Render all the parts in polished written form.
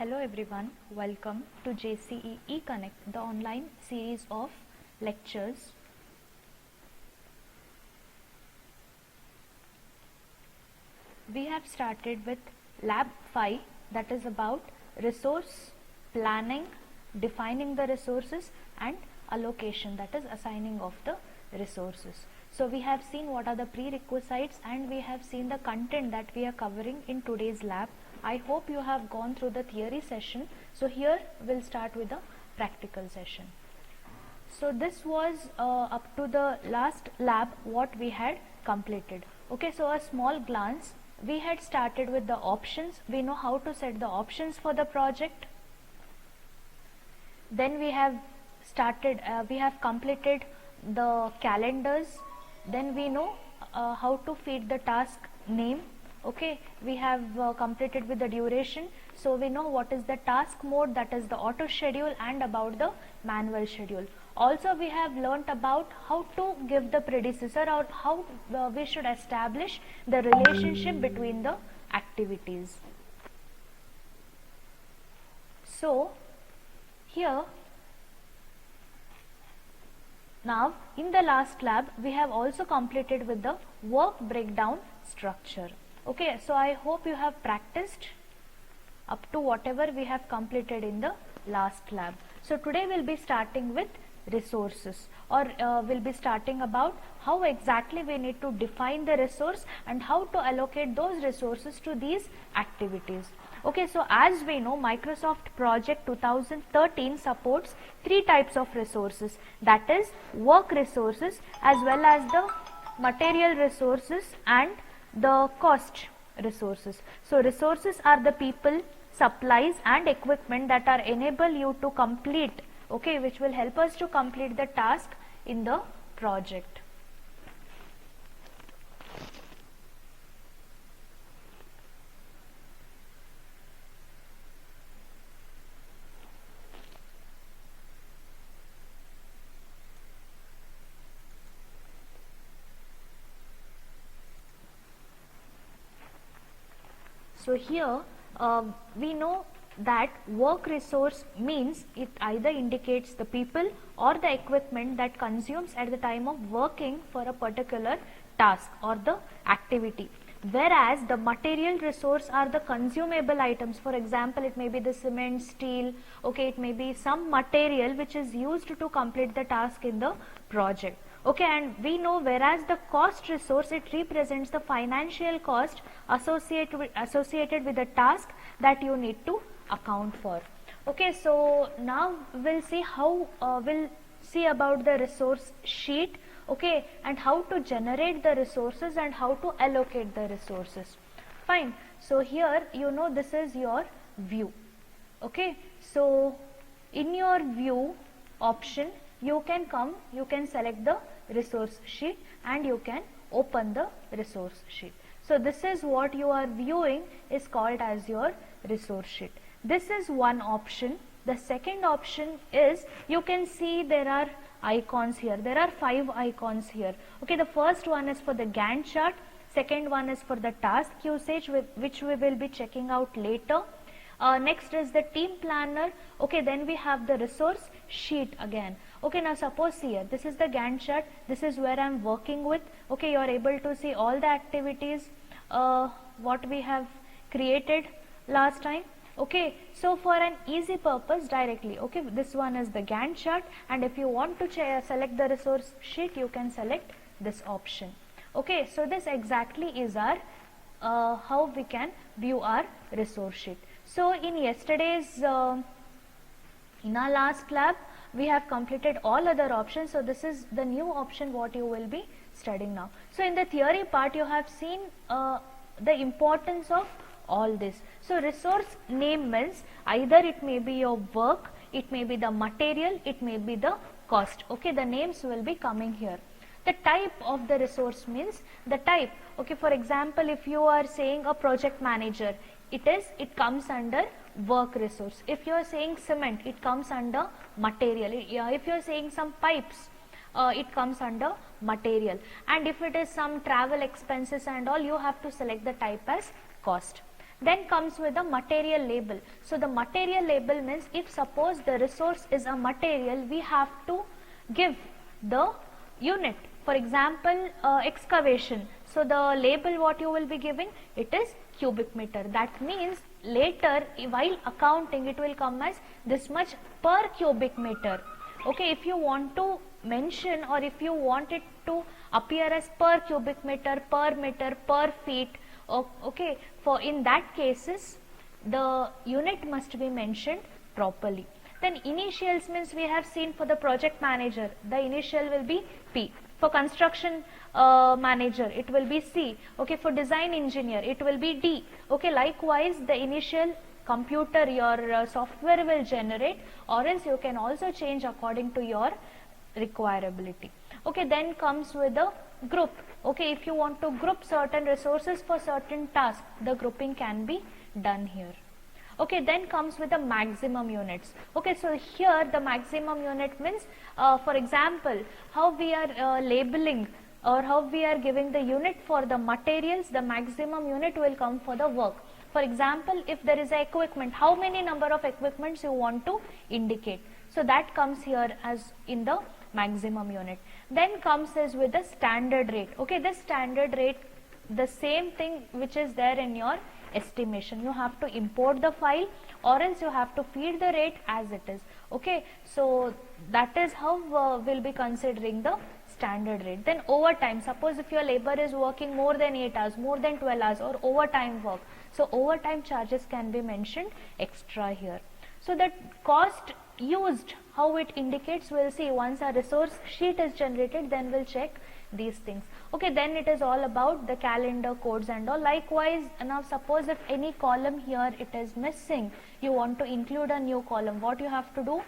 Hello everyone, welcome to JCE eConnect, the online series of lectures. We have started with Lab 5, that is about resource planning, defining the resources and allocation, that is assigning of the resources. So we have seen what are the prerequisites and we have seen the content that we are covering in today's lab. I hope you have gone through the theory session. So here we'll start with the practical session. So this was up to the last lab what we had completed. Okay, so a small glance. We had started with the options. We know how to set the options for the project. Then we have started, we have completed the calendars. Then we know how to feed the task name. Okay, we have completed with the duration, so we know what is the task mode, that is the auto schedule, and about the manual schedule. Also we have learnt about how to give the predecessor or how we should establish the relationship between the activities. So here now in the last lab we have also completed with the work breakdown structure. Okay, so I hope you have practiced up to whatever we have completed in the last lab. So today we'll be starting with resources, or we'll be starting about how exactly we need to define the resource and how to allocate those resources to these activities. Okay, so as we know, Microsoft Project 2013 supports 3 types of resources, that is work resources as well as the material resources and the cost resources. So resources are the people, supplies and equipment that are enable you to complete, okay, which will help us to complete the task in the project. So here we know that work resource means it either indicates the people or the equipment that consumes at the time of working for a particular task or the activity. Whereas the material resource are the consumable items. For example, it may be the cement, steel, okay, it may be some material which is used to complete the task in the project. Okay, and we know whereas the cost resource, it represents the financial cost associated with the task that you need to account for. Okay, so now we'll see how we'll see about the resource sheet, okay, and how to generate the resources and how to allocate the resources. Fine. So here you know this is your view. Okay, so in your view option you can select the resource sheet and you can open the resource sheet. So this is what you are viewing is called as your resource sheet. This is one option. The second option is you can see there are icons here. There are 5 icons here. Okay, the first one is for the Gantt chart. Second one is for the task usage, which we will be checking out later. Next is the team planner. Okay, then we have the resource sheet again. Okay, now suppose here this is the Gantt chart, this is where I am working with. Okay, you are able to see all the activities what we have created last time. Okay, so for an easy purpose directly, okay, this one is the Gantt chart, and if you want to select the resource sheet, you can select this option. Okay, so this exactly is our how we can view our resource sheet. So in yesterday's in our last lab we have completed all other options, so this is the new option what you will be studying now. So in the theory part you have seen the importance of all this. So resource name means either it may be your work, it may be the material, it may be the cost. Okay, the names will be coming here. The type of the resource means the type. Okay, for example, if you are saying a project manager, it comes under work resource. If you are saying cement, it comes under material. If you are saying some pipes, it comes under material. And if it is some travel expenses and all, you have to select the type as cost. Then comes with the material label. So the material label means if suppose the resource is a material, we have to give the unit. For example, excavation. So the label what you will be giving, it is cubic meter. That means later while accounting it will come as this much per cubic meter. Okay, if you want to mention or if you want it to appear as per cubic meter, per feet, okay, for in that cases the unit must be mentioned properly. Then initials means we have seen for the project manager, the initial will be P. For construction manager, it will be C. Okay, for design engineer, it will be D. Okay, likewise the initial computer, your software will generate, or else you can also change according to your requirability. Okay, then comes with the group. Okay, if you want to group certain resources for certain tasks, the grouping can be done here. Okay, then comes with the maximum units. Okay, so here the maximum unit means, for example, how we are labeling or how we are giving the unit for the materials, the maximum unit will come for the work. For example, if there is a equipment, how many number of equipments you want to indicate. So that comes here as in the maximum unit. Then comes is with the standard rate. Okay, the standard rate, the same thing which is there in your estimation. You have to import the file or else you have to feed the rate as it is. Okay, so that is how we'll be considering the standard rate. Then overtime, suppose if your labor is working more than 8 hours, more than 12 hours or overtime work, so overtime charges can be mentioned extra here. So that cost used, how it indicates, we'll see once our resource sheet is generated, then we'll check these things. Okay, then it is all about the calendar codes and all. Likewise, now suppose if any column here it is missing, you want to include a new column, what you have to do?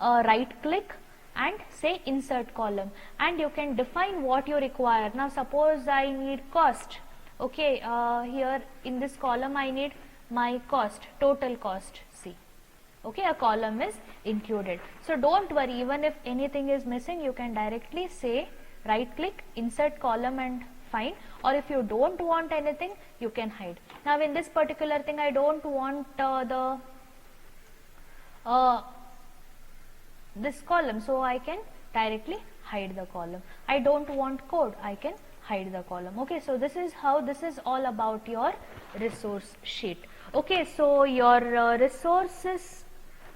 Right click and say insert column, and you can define what you require. Now suppose I need cost. Okay, here in this column I need my cost, total cost, see. Okay, a column is included. So don't worry, even if anything is missing, you can directly say right click, insert column and fine, or if you don't want anything, you can hide. Now in this particular thing, I don't want this column, so I can directly hide the column. I don't want code, I can hide the column. Okay, so this is how this is all about your resource sheet. Okay, so your resources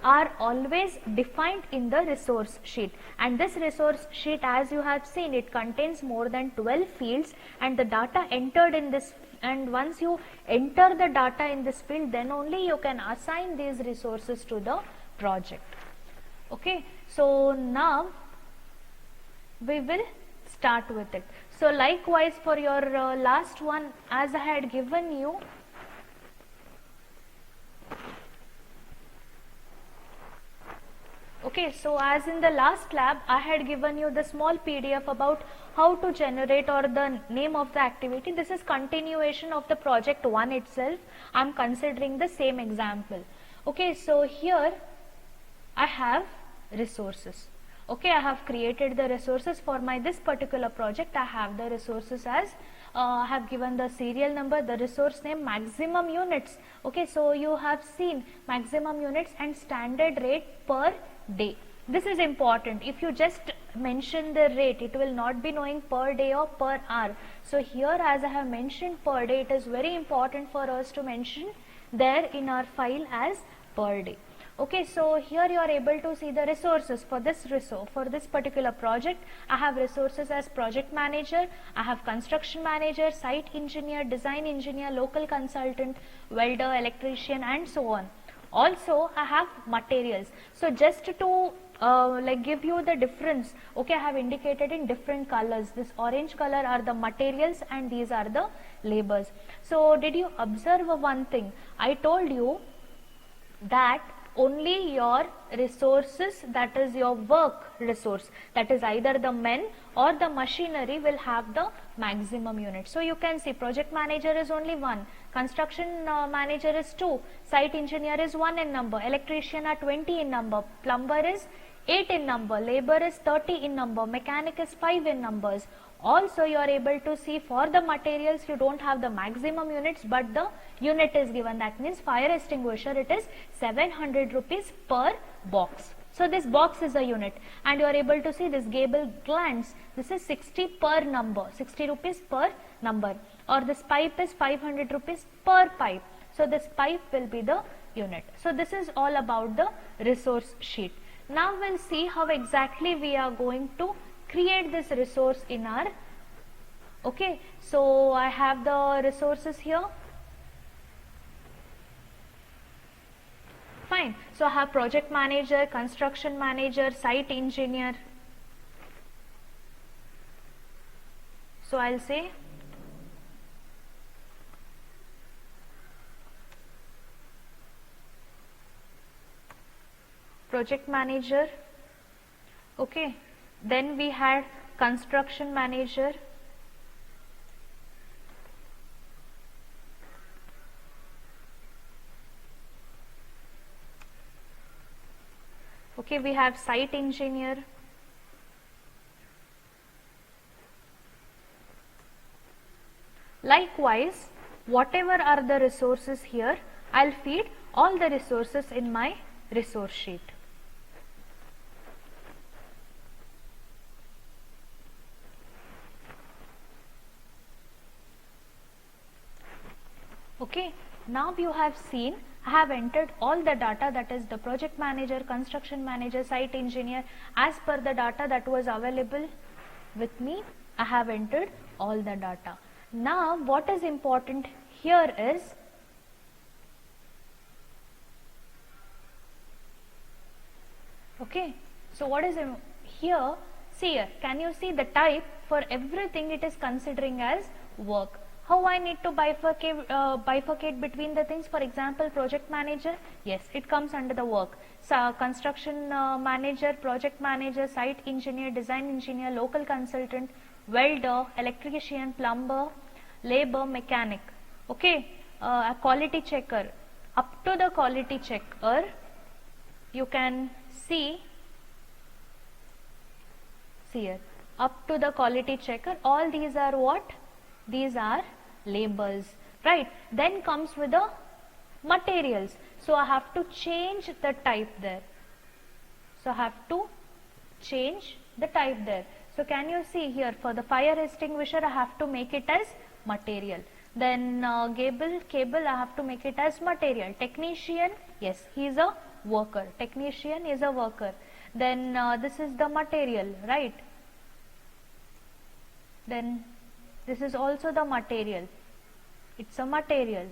are always defined in the resource sheet, and this resource sheet, as you have seen, it contains more than 12 fields and the data entered in this, and once you enter the data in this field, then only you can assign these resources to the project. Okay, so now we will start with it. So likewise for your last one, as I had given you, okay, so as in the last lab, I had given you the small PDF about how to generate or the name of the activity. This is continuation of the project 1 itself. I am considering the same example. Okay, so here I have resources. Okay, I have created the resources for my this particular project. I have the resources as I have given the serial number, the resource name, maximum units. Okay, so you have seen maximum units and standard rate per day. This is important. If you just mention the rate, it will not be knowing per day or per hour. So here, as I have mentioned per day, it is very important for us to mention there in our file as per day. Okay, so here you are able to see the resources for this for this particular project. I have resources as project manager, I have construction manager, site engineer, design engineer, local consultant, welder, electrician, and so on. Also, I have materials. So just to like give you the difference, okay, I have indicated in different colors. This orange color are the materials and these are the labors. So did you observe one thing? I told you that only your resources, that is your work resource, that is either the men or the machinery, will have the maximum unit. So you can see project manager is only 1, construction manager is 2, site engineer is 1 in number, electrician are 20 in number, plumber is 8 in number, labor is 30 in number, mechanic is 5 in numbers. Also you are able to see for the materials you don't have the maximum units, but the unit is given. That means fire extinguisher, it is 700 rupees per box. So this box is a unit, and you are able to see this gable glands, this is 60 per number, 60 rupees per number, or this pipe is 500 rupees per pipe. So this pipe will be the unit. So this is all about the resource sheet. Now we'll see how exactly we are going to create this resource in our, okay, so I have the resources here. Fine. So I have project manager, construction manager, site engineer. So I'll say project manager, okay, then we had construction manager, okay, we have site engineer, likewise whatever are the resources here, I'll feed all the resources in my resource sheet. Okay, now you have seen I have entered all the data, that is the project manager, construction manager, site engineer, as per the data that was available with me. I have entered all the data. Now what is important here is, okay, so what is here, see here, can you see the type for everything it is considering as work. How I need to bifurcate between the things? For example, project manager, yes, it comes under the work. So construction manager, project manager, site engineer, design engineer, local consultant, welder, electrician, plumber, labor, mechanic. Okay, a quality checker. Up to the quality checker, you can see here, up to the quality checker, all these are what? These are labels, right? Then comes with the materials. So I have to change the type there. So I have to change the type there. So can you see here, for the fire extinguisher I have to make it as material. Then cable I have to make it as material. Technician, yes, he is a worker. Technician is a worker. Then this is the material, right? Then this is also the material. It's a material.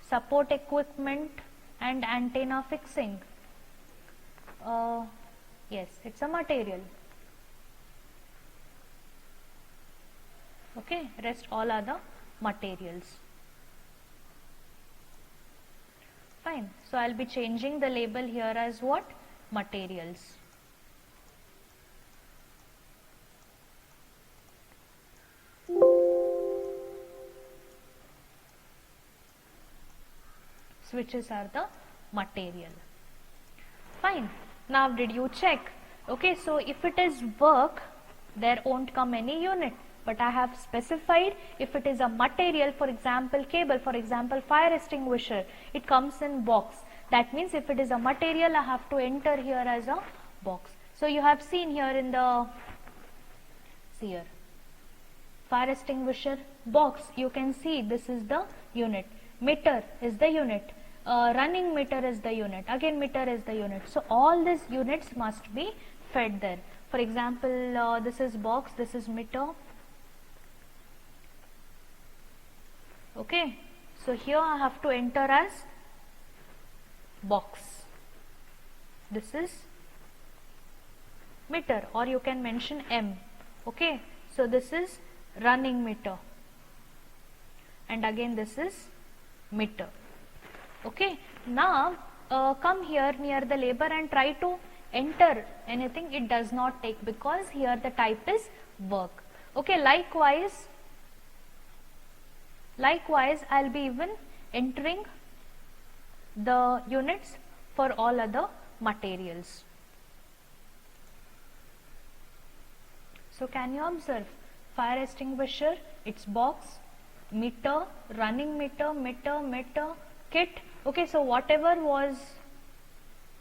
Support equipment and antenna fixing. Yes, it's a material. Okay, rest all are the materials. Fine. So I'll be changing the label here as what? Materials. Switches are the material. Fine. Now did you check? Okay, so if it is work, there won't come any unit. But I have specified if it is a material, for example cable, for example fire extinguisher, it comes in box. That means if it is a material, I have to enter here as a box. So you have seen here in the, see here, fire extinguisher box, you can see this is the unit. Meter is the unit. Running meter is the unit. Again meter is the unit. So all these units must be fed there. For example, this is box, this is meter. Okay, so here I have to enter as box. This is meter, or you can mention M. Okay, so this is running meter, and again this is meter. Okay, now come here near the labor and try to enter anything. It does not take because here the type is work. Okay, likewise I'll be even entering the units for all other materials. So can you observe fire extinguisher, its box, meter, running meter, meter, kit. Okay, so whatever was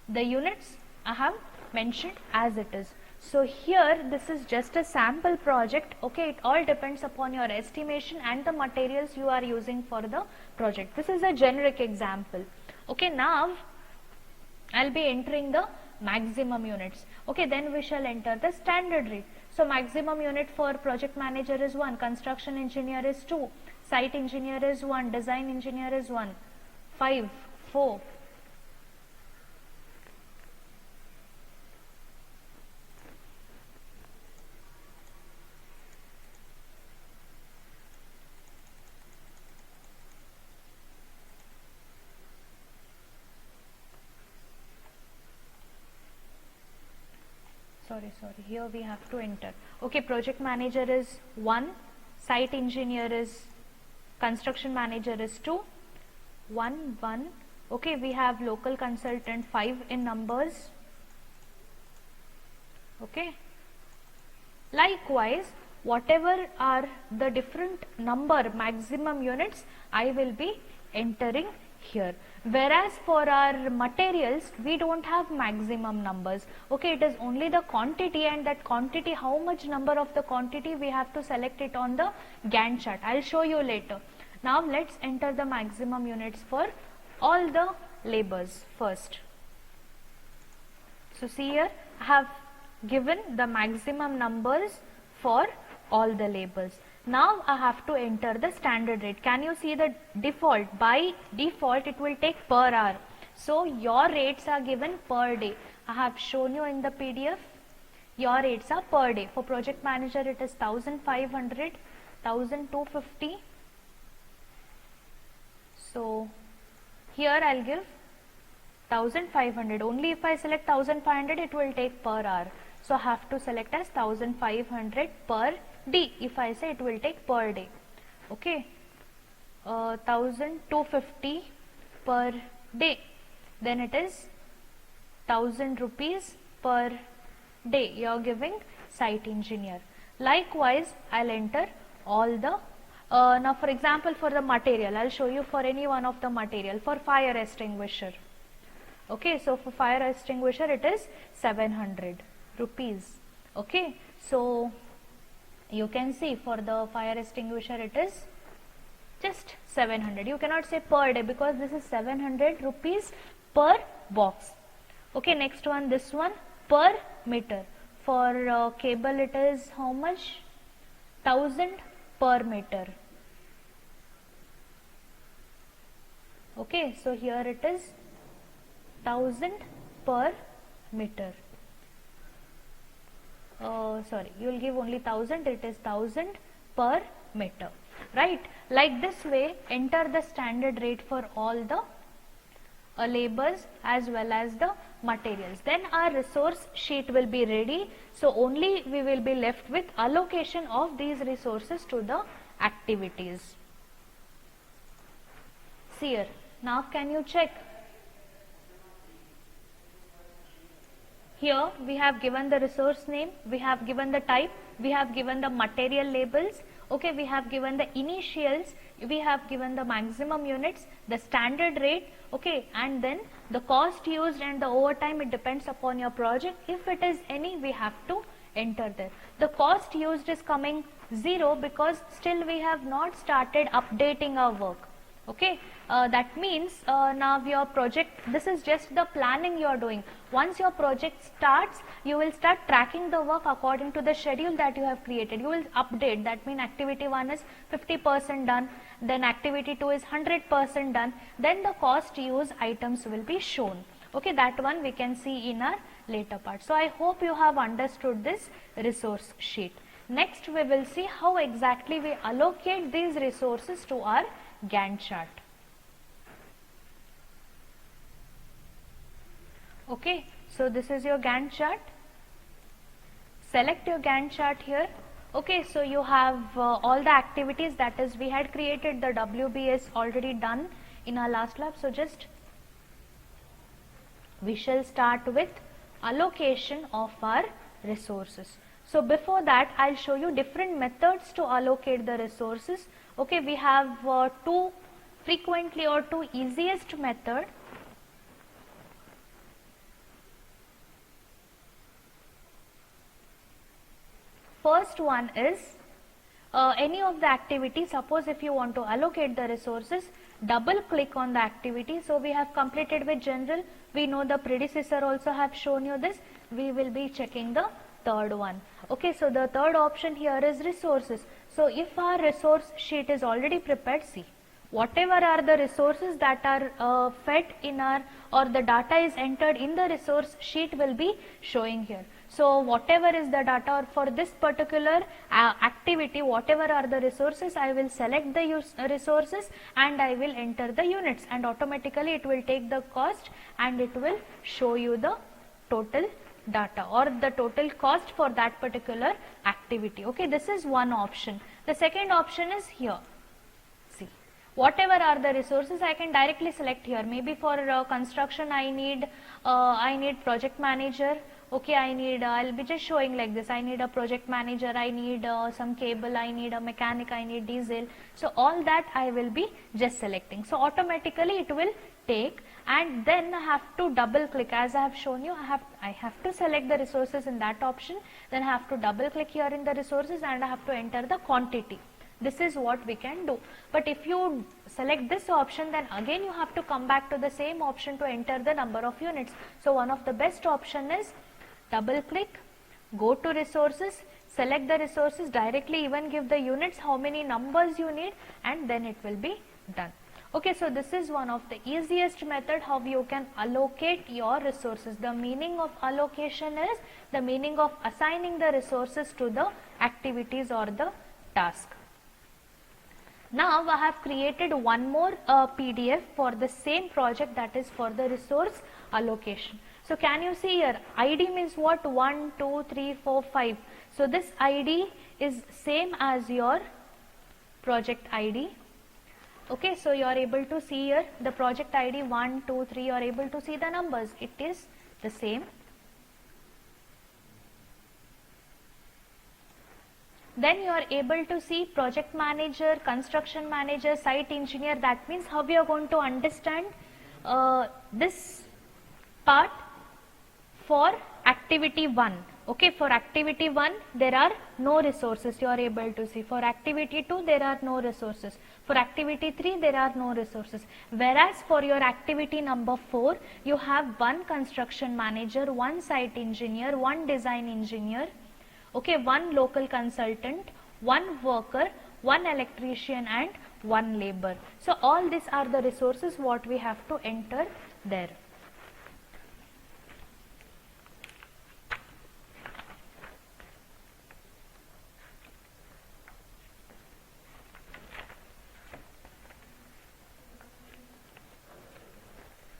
the units I have mentioned as it is. So here this is just a sample project. Okay, it all depends upon your estimation and the materials you are using for the project. This is a generic example. Okay, now I'll be entering the maximum units. Okay, then we shall enter the standard rate. So maximum unit for project manager is 1, construction engineer is 2, site engineer is 1, design engineer is 1, 5, 4. Sorry, here we have to enter. Okay, project manager is 1, site engineer is, construction manager is 2, 1, 1. Okay, we have local consultant 5 in numbers. Okay, likewise whatever are the different number maximum units I will be entering here. Whereas for our materials we don't have maximum numbers. Okay, it is only the quantity, and that quantity, how much number of the quantity we have to select it on the Gantt chart. I'll show you later. Now let's enter the maximum units for all the labors first. So see here, I have given the maximum numbers for all the labors. Now I have to enter the standard rate. Can you see the default? By default it will take per hour. So your rates are given per day. I have shown you in the PDF. Your rates are per day. For project manager it is 1500, 1250. So here I'll give 1500. Only if I select 1500 it will take per hour. So I have to select as 1500 per day. If I say it will take per day. Okay, 1250 per day. Then it is 1000 rupees per day you are giving site engineer. Likewise I'll enter all the now for example for the material, I'll show you for any one of the material. For fire extinguisher, okay, so for fire extinguisher it is 700 rupees. Okay, so you can see for the fire extinguisher it is just 700. You cannot say per day because this is 700 rupees per box. Okay, next one, this one per meter. For cable it is how much? 1000 per meter. Okay, so here it is 1000 per meter. Sorry, you will give only 1000, it is 1000 per meter, right? Like this way, enter the standard rate for all the labors as well as the materials. Then our resource sheet will be ready. So only we will be left with allocation of these resources to the activities. See here, now can you check? Here we have given the resource name, we have given the type, we have given the material labels, okay, we have given the initials, we have given the maximum units, the standard rate, okay, and then the cost used and the overtime, it depends upon your project. If it is any, we have to enter there. The cost used is coming 0 because still we have not started updating our work. Okay, that means now your project, this is just the planning you are doing. Once your project starts, you will start tracking the work according to the schedule that you have created. You will update, that means activity 1 is 50% done, then activity 2 is 100% done, then the cost use items will be shown. Okay, that one we can see in our later part. So I hope you have understood this resource sheet. Next we will see how exactly we allocate these resources to our Gantt chart. Okay, so this is your Gantt chart. Select your Gantt chart here. Okay, so you have all the activities, that is we had created the WBS already done in our last lab. So just we shall start with allocation of our resources. So before that, I'll show you different methods to allocate the resources. Okay, we have two frequently or two easiest method. First one is any of the activity. Suppose if you want to allocate the resources, double click on the activity. So we have completed with general. We know the predecessor also have shown you this. We will be checking the third one. Okay, so the third option here is resources. So if our resource sheet is already prepared, see whatever are the resources that are fed in our, or the data is entered in the resource sheet will be showing here. So whatever is the data for this particular activity, whatever are the resources, I will select the resources and I will enter the units, and automatically it will take the cost and it will show you the total data or the total cost for that particular activity. Okay, this is one option. The second option is here. See, whatever are the resources, I can directly select here. Maybe for construction I need project manager. Okay, I'll be just showing like this. I need a project manager, I need some cable, I need a mechanic, I need diesel. So all that I will be just selecting. So automatically it will take, and then I have to double click as I have shown you. I have to select the resources in that option, then I have to double click here in the resources and I have to enter the quantity. This is what we can do. But if you select this option, then again you have to come back to the same option to enter the number of units. So one of the best option is double click, go to resources, select the resources, directly even give the units, how many numbers you need, and then it will be done. Okay, so this is one of the easiest method how you can allocate your resources. The meaning of allocation is the meaning of assigning the resources to the activities or the task. Now I have created one more PDF for the same project, that is for the resource allocation. So can you see here, ID means what? 1, 2, 3, 4, 5. So this ID is same as your project ID. Okay, so you are able to see here the project ID 1, 2, 3, you are able to see the numbers. It is the same. Then you are able to see project manager, construction manager, site engineer. That means how we are going to understand this part for activity 1. Okay, for activity 1 there are no resources, you are able to see. For activity 2 there are no resources. For activity 3 there are no resources. Whereas for your activity number 4 you have one construction manager, one site engineer, one design engineer, okay, one local consultant, one worker, one electrician and one labor. So all these are the resources what we have to enter there.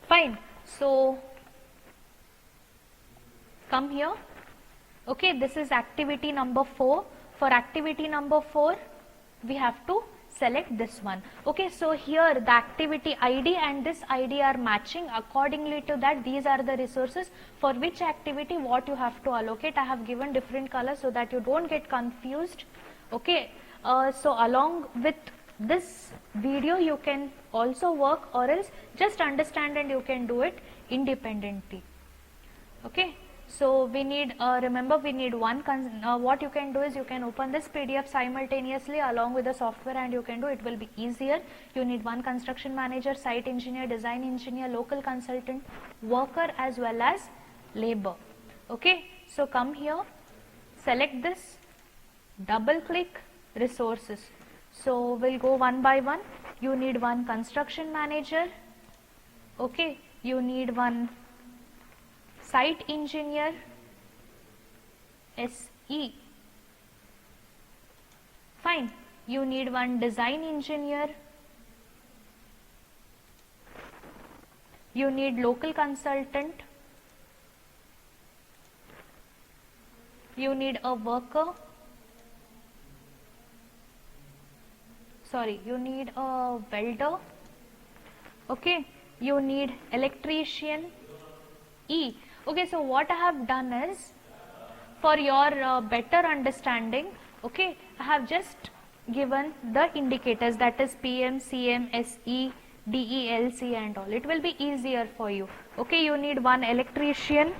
Fine. So come here. Okay, this is activity number 4. For activity number 4 we have to select this one. Okay, so here the activity ID and this ID are matching. Accordingly to that, these are the resources for which activity what you have to allocate. I have given different colors so that you don't get confused. Okay, so along with this video you can also work, or else just understand and you can do it independently. Okay, so we need remember we need one what you can do is you can open this PDF simultaneously along with the software and you can do it, will be easier. You need one construction manager, site engineer, design engineer, local consultant, worker as well as labor. Okay, so come here, select this, double click resources. So we'll go one by one. You need one construction manager, okay, you need one site engineer, SE, fine, you need one design engineer, you need local consultant, you need a worker, sorry, you need a welder, okay, you need electrician, E. Okay, so what I have done is for your better understanding, okay, I have just given the indicators, that is PM, CM, SE, DE, LC and all. It will be easier for you. Okay, you need one electrician.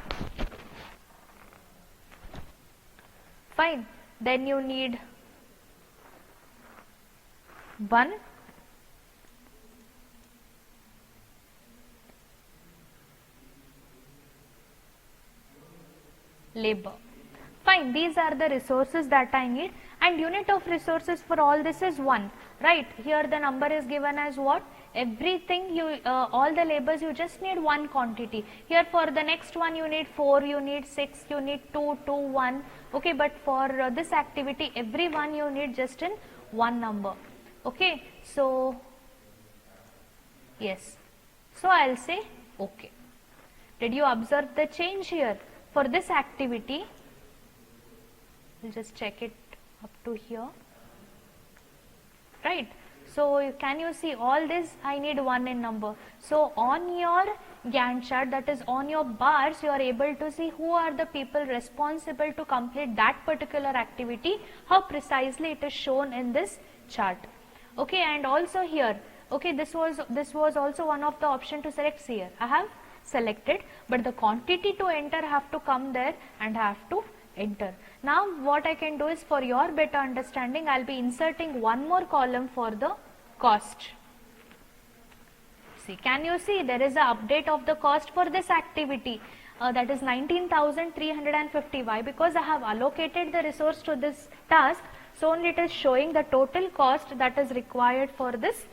Fine. Then you need one labor. Fine, these are the resources that I need, and unit of resources for all this is 1, right? Here the number is given as what? Everything you, all the labors, you just need one quantity. Here for the next one you need 4, you need 6, you need 2, 2, 1, okay, but for this activity every one you need just in one number, okay. So yes, so I'll say okay. Did you observe the change here? For this activity, we'll just check it up to here, right? So can you see all this? I need 1 in number. So on your Gantt chart, that is on your bars, you are able to see who are the people responsible to complete that particular activity, how precisely it is shown in this chart. Okay, and also here, okay, this was also one of the option to select here. I have selected, but the quantity to enter have to come there and I have to enter. Now what I can do is, for your better understanding, I'll be inserting one more column for the cost. See, can you see there is a update of the cost for this activity, that is 19,350. Why? Because I have allocated the resource to this task, so only it is showing the total cost that is required for this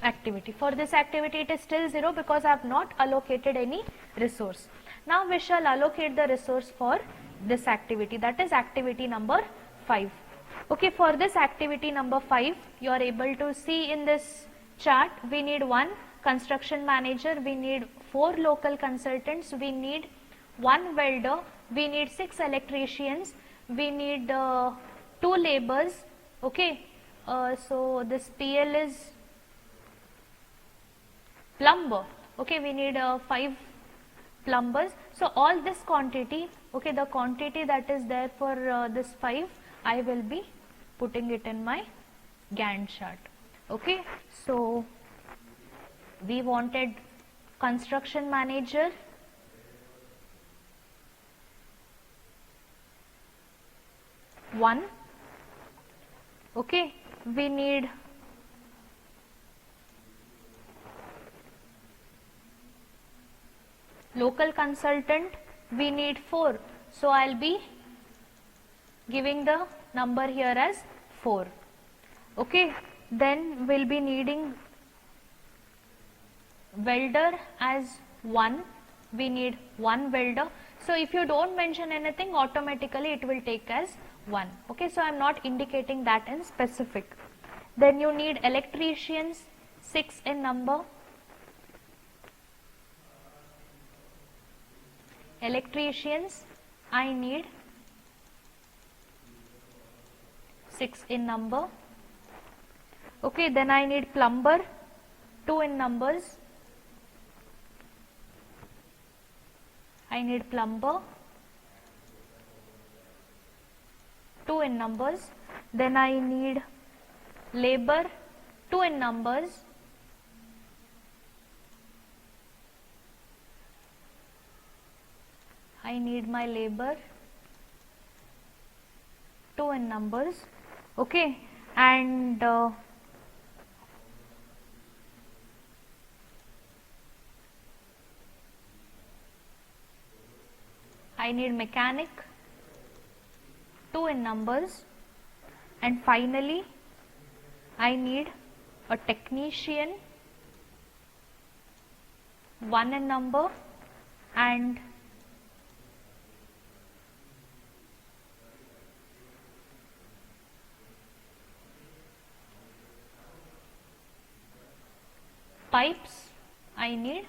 activity. For this activity it is still 0 because I have not allocated any resource. Now we shall allocate the resource for this activity, that is activity number 5. Okay, for this activity number 5, you are able to see in this chart, we need 1 construction manager, we need 4 local consultants, we need 1 welder, we need 6 electricians, we need 2 laborers. Okay, so this PL is plumber. Okay, we need 5 plumbers. So all this quantity, okay, the quantity that is there for this 5, I will be putting it in my Gantt chart. Okay, so we wanted construction manager, one. Okay, we need local consultant, we need 4. So I'll be giving the number here as 4. Okay, then we'll be needing welder as 1. We need 1 welder. So if you don't mention anything, automatically it will take as 1. Okay, so I'm not indicating that in specific. Then you need electricians, 6 in number. Electricians, I need 6 in number. Okay, then I need plumber, 2 in numbers. I need plumber, 2 in numbers. Then I need labor, 2 in numbers. I need my labor, 2 in numbers. Okay, and I need mechanic, 2 in numbers, and finally I need a technician, 1 in number, and pipes, I need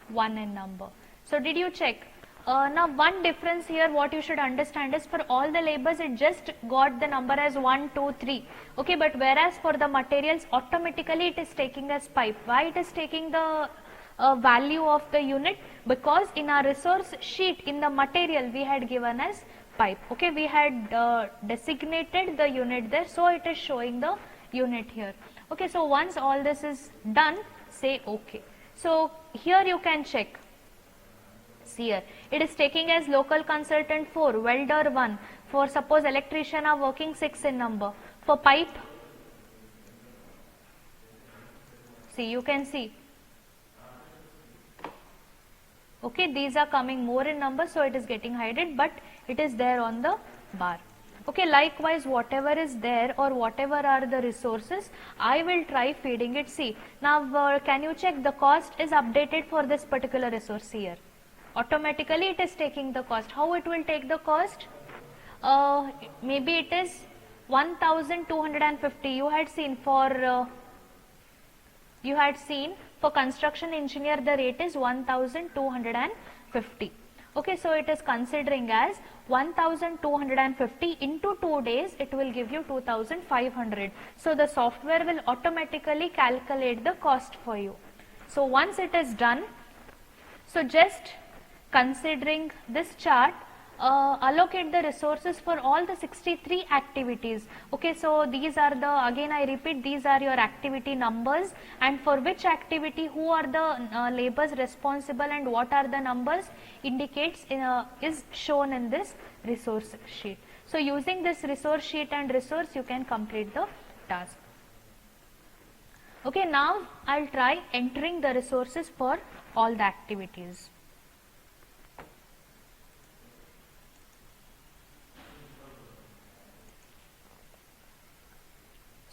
1 in number. So did you check? Now one difference here, what you should understand is, for all the labors it just got the number as 1, 2, 3. Okay, but whereas for the materials, automatically it is taking as pipe. Why it is taking the value of the unit, because in our resource sheet in the material we had given as pipe. Okay, we had designated the unit there, so it is showing the unit here. Okay, so once all this is done, say OK. So here you can check. See here, it is taking as local consultant 4, welder 1, for suppose electrician are working 6 in number. For pipe, see, you can see. Okay, these are coming more in number, so it is getting hidden, but it is there on the bar. Okay, likewise whatever is there or whatever are the resources, I will try feeding it. See, now can you check the cost is updated for this particular resource here. Automatically it is taking the cost. How it will take the cost? Maybe it is 1250. You had seen for construction engineer the rate is 1250. Okay, so it is considering as 1250 into 2 days, it will give you 2500. So the software will automatically calculate the cost for you. So once it is done, so just considering this chart, allocate the resources for all the 63 activities. Okay, so these are the, again I repeat, these are your activity numbers, and for which activity who are the labors responsible and what are the numbers indicates is shown in this resource sheet. So using this resource sheet and resource, you can complete the task. Okay, now I'll try entering the resources for all the activities.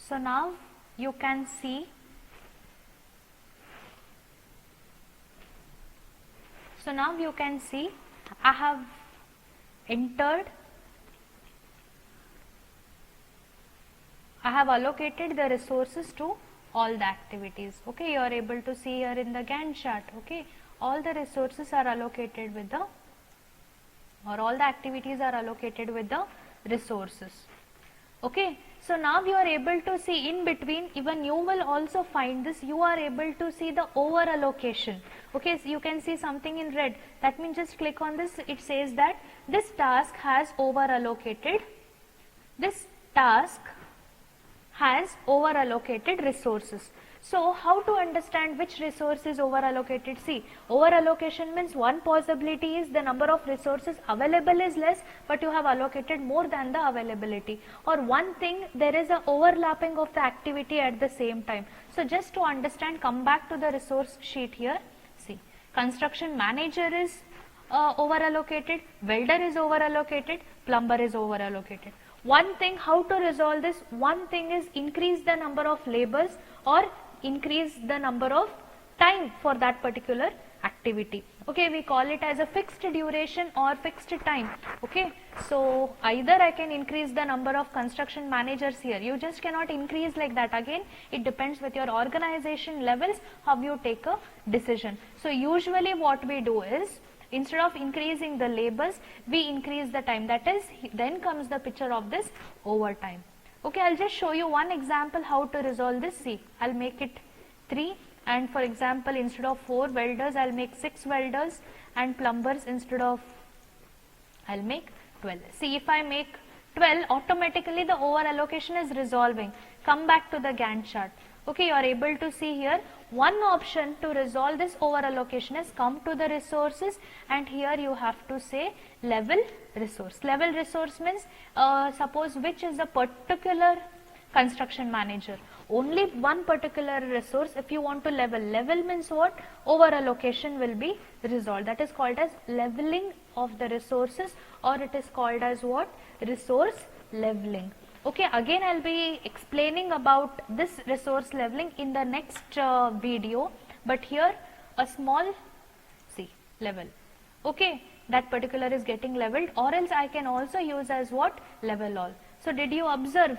So now you can see, I have entered, I have allocated the resources to all the activities. Okay, you are able to see here in the Gantt chart. Okay, all the resources are allocated with the, or all the activities are allocated with the resources. Okay, so now you are able to see in between, even you will also find this, you are able to see the over allocation. Okay, so you can see something in red, that means just click on this, it says that this task has over allocated, this task has over allocated resources. So how to understand which resource is over allocated? See, over allocation means one possibility is the number of resources available is less, but you have allocated more than the availability, or one thing, there is a overlapping of the activity at the same time. So just to understand, come back to the resource sheet here. See, construction manager is over allocated, welder is over allocated, plumber is over allocated. One thing, how to resolve this? One thing is increase the number of labors or increase the number of time for that particular activity. Okay, we call it as a fixed duration or fixed time. Okay, so either I can increase the number of construction managers here. You just cannot increase like that. Again, it depends with your organization levels how you take a decision. So usually what we do is, instead of increasing the labors, we increase the time. That is, then comes the picture of this overtime. Okay, I'll just show you one example how to resolve this. See, I'll make it 3, and for example, instead of 4 welders, I'll make 6 welders, and plumbers instead of, I'll make 12. See, if I make 12, automatically the over allocation is resolving. Come back to the Gantt chart. Okay, you are able to see here, one option to resolve this over allocation is come to the resources, and here you have to say level resource. Level resource means suppose which is a particular construction manager, only one particular resource. If you want to level means what? Over allocation will be resolved. That is called as leveling of the resources, or it is called as what? Resource leveling. Okay, again I'll be explaining about this resource leveling in the next video, but here a small, see, level. Okay, that particular is getting leveled, or else I can also use as what? Level all. So did you observe?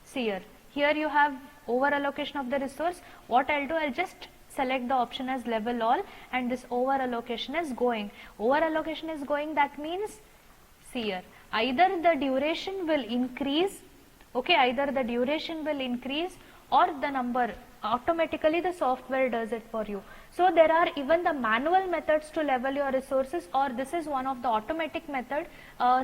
See here you have over allocation of the resource. What I'll do, I'll just select the option as level all, and this over allocation is going. Over allocation is going, that means, see here, either the duration will increase, okay, either the duration will increase, or the number, automatically the software does it for you. So there are even the manual methods to level your resources, or this is one of the automatic method.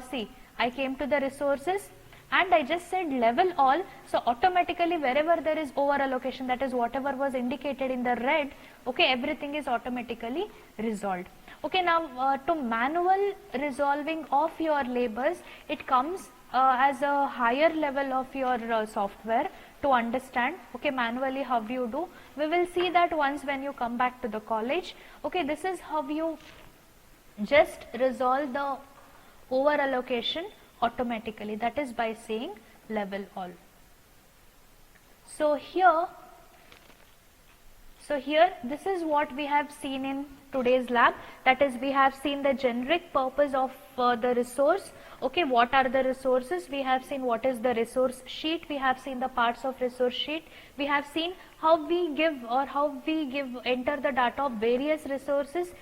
See, I came to the resources and I just said level all, so automatically wherever there is over allocation, that is whatever was indicated in the red, okay, everything is automatically resolved. Okay, now to manual resolving of your labors, it comes as a higher level of your software to understand, okay, manually how you do. We will see that once when you come back to the college. Okay, this is how you just resolve the over allocation automatically, that is by saying level all. So here this is what we have seen in today's lab, that is we have seen the generic purpose of the resource. Okay, what are the resources? We have seen what is the resource sheet, we have seen the parts of resource sheet, we have seen how we give enter the data of various resources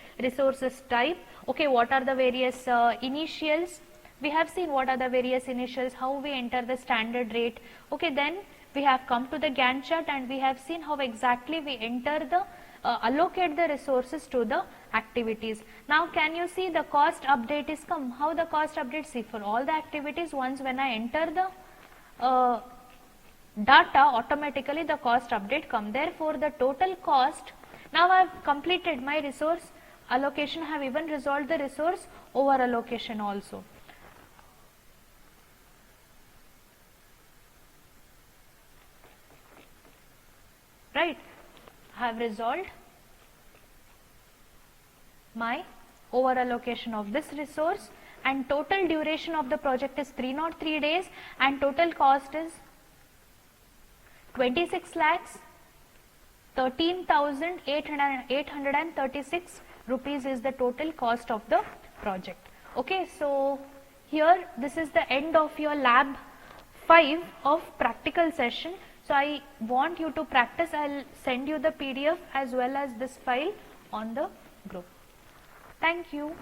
type. Okay, what are the various initials? We have seen what are the various initials, how we enter the standard rate. Okay, then we have come to the Gantt chart and we have seen how exactly we enter the allocate the resources to the activities. Now can you see the cost update is come? How the cost update? See, for all the activities, once when I enter the data, automatically the cost update come. Therefore the total cost, now I have completed my resource allocation, I have even resolved the resource over allocation also. Right, I have resolved my over allocation of this resource, and total duration of the project is 303 days and total cost is 26 lakhs 13,836 rupees is the total cost of the project. Okay, so here this is the end of your lab 5 of practical session. So I want you to practice. I'll send you the PDF as well as this file on the group. Thank you.